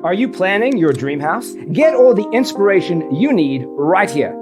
Are you planning your dream house? Get all the inspiration you need right here.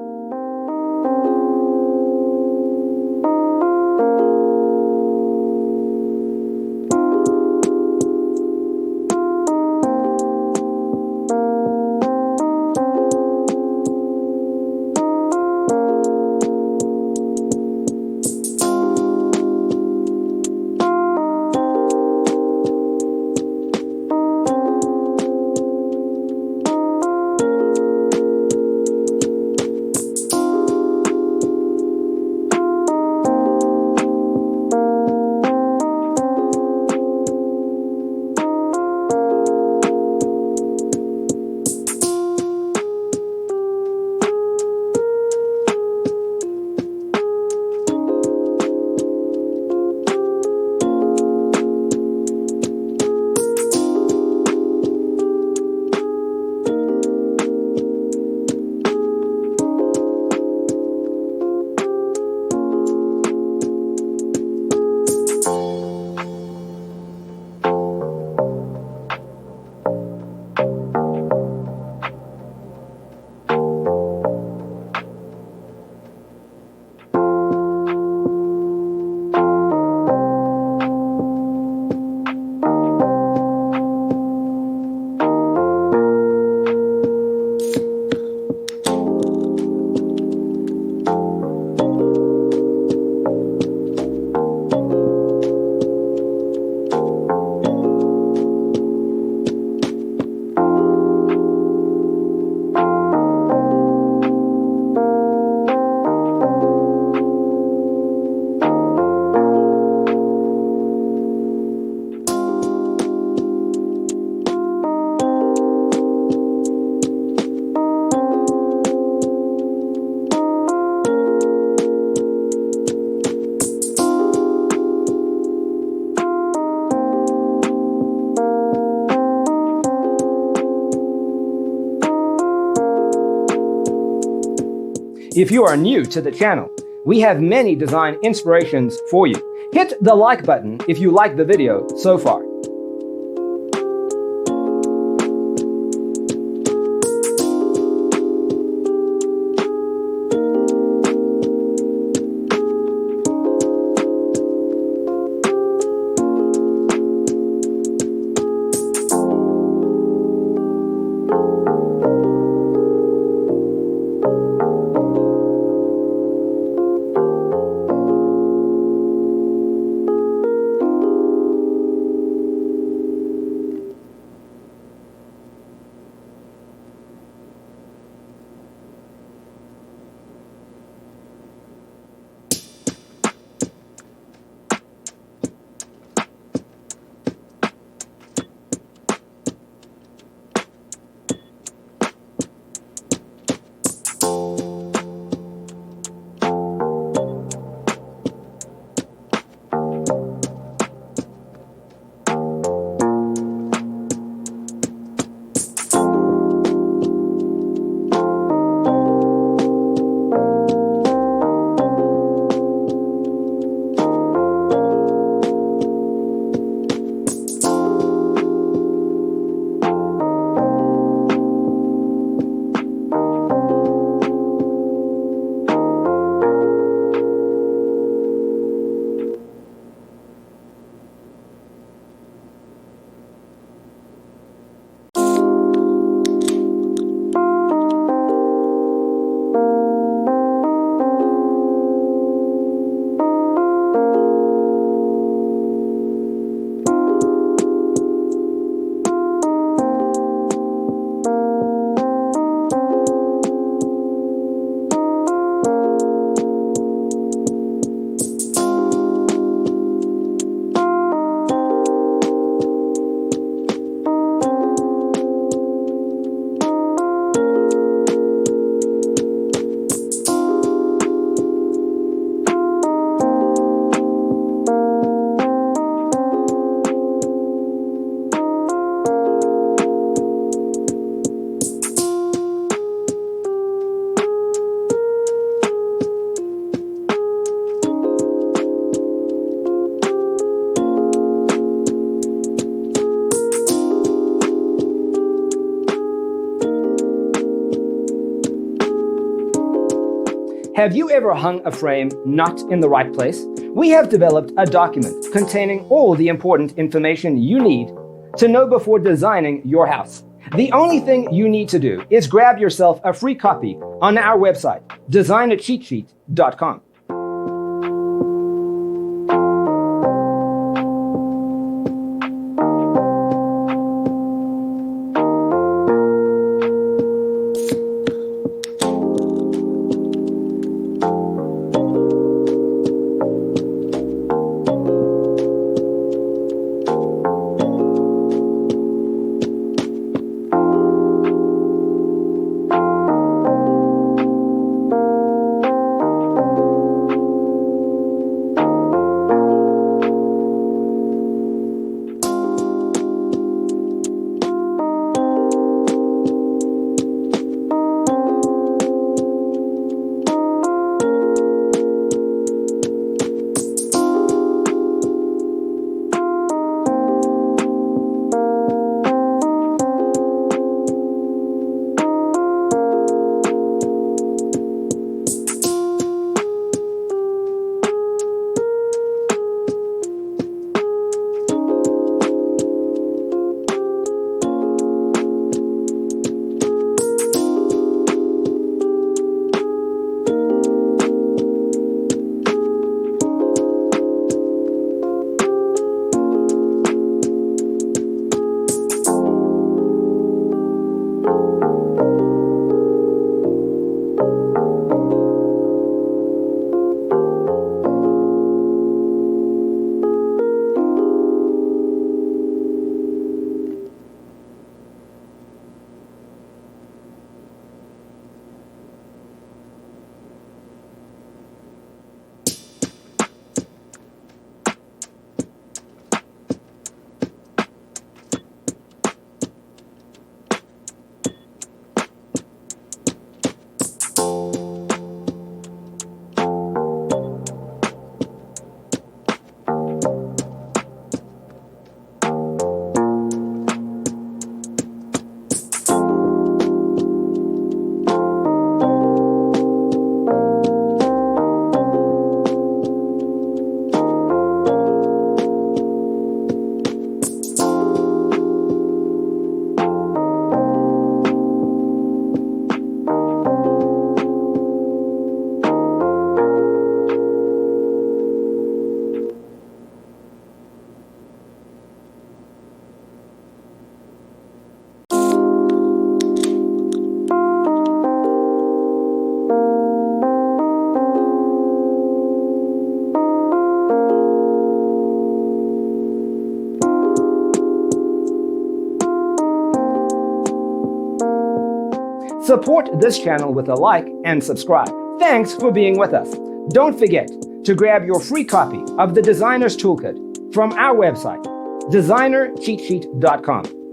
If you are new to the channel, we have many design inspirations for you. Hit the like button if you like the video so far. Have you ever hung a frame not in the right place? We have developed a document containing all the important information you need to know before designing your house. The only thing you need to do is grab yourself a free copy on our website, designercheatsheet.com. Support this channel with a like and subscribe. Thanks for being with us. Don't forget to grab your free copy of the Designer's Toolkit from our website, designercheatsheet.com.